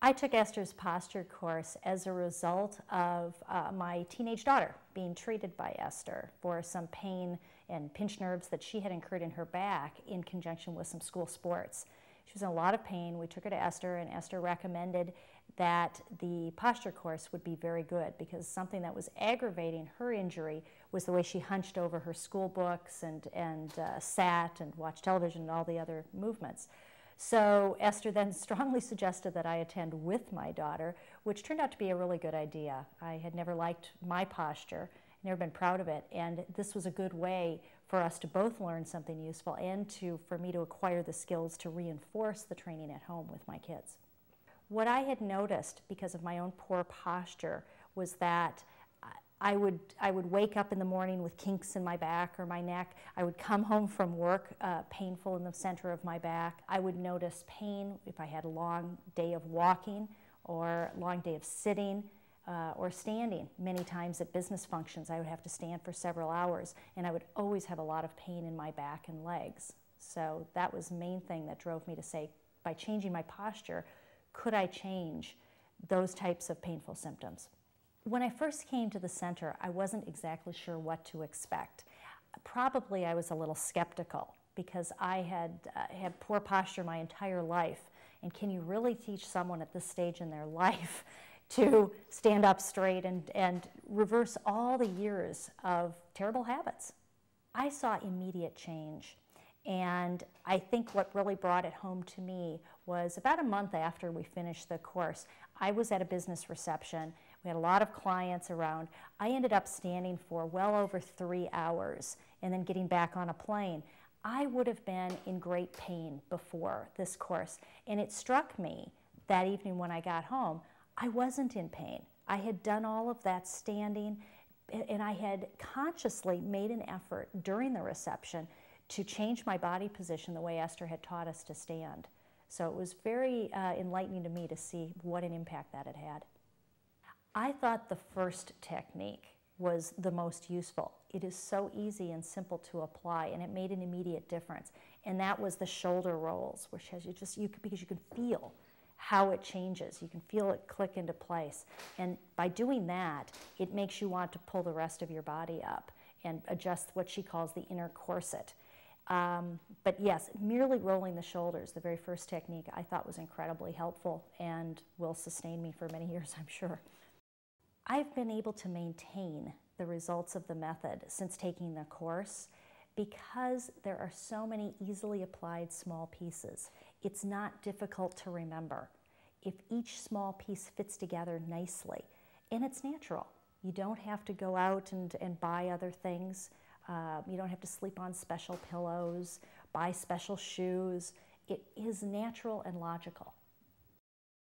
I took Esther's posture course as a result of my teenage daughter being treated by Esther for some pain and pinched nerves that she had incurred in her back in conjunction with some school sports. She was in a lot of pain. We took her to Esther, and Esther recommended that the posture course would be very good because something that was aggravating her injury was the way she hunched over her school books and sat and watched television and all the other movements. So Esther then strongly suggested that I attend with my daughter, which turned out to be a really good idea. I had never liked my posture, never been proud of it, and this was a good way for us to both learn something useful and for me to acquire the skills to reinforce the training at home with my kids. What I had noticed because of my own poor posture was that I would wake up in the morning with kinks in my back or my neck. I would come home from work painful in the center of my back. I would notice pain if I had a long day of walking or a long day of sitting or standing. Many times at business functions I would have to stand for several hours, and I would always have a lot of pain in my back and legs. So that was the main thing that drove me to say, by changing my posture, could I change those types of painful symptoms? When I first came to the center, I wasn't exactly sure what to expect. Probably I was a little skeptical because I had had poor posture my entire life. And can you really teach someone at this stage in their life to stand up straight and reverse all the years of terrible habits? I saw immediate change. And I think what really brought it home to me was about a month after we finished the course, I was at a business reception. We had a lot of clients around. I ended up standing for well over 3 hours and then getting back on a plane. I would have been in great pain before this course, and it struck me that evening when I got home, I wasn't in pain. I had done all of that standing, and I had consciously made an effort during the reception to change my body position the way Esther had taught us to stand. So it was very enlightening to me to see what an impact that had had. I thought the first technique was the most useful. It is so easy and simple to apply, and it made an immediate difference. And that was the shoulder rolls, which has because you can feel how it changes. You can feel it click into place. And by doing that, it makes you want to pull the rest of your body up and adjust what she calls the inner corset. But yes, merely rolling the shoulders, the very first technique, I thought was incredibly helpful and will sustain me for many years, I'm sure. I've been able to maintain the results of the method since taking the course because there are so many easily applied small pieces. It's not difficult to remember. If each small piece fits together nicely, and it's natural. You don't have to go out and buy other things. You don't have to sleep on special pillows, buy special shoes. It is natural and logical.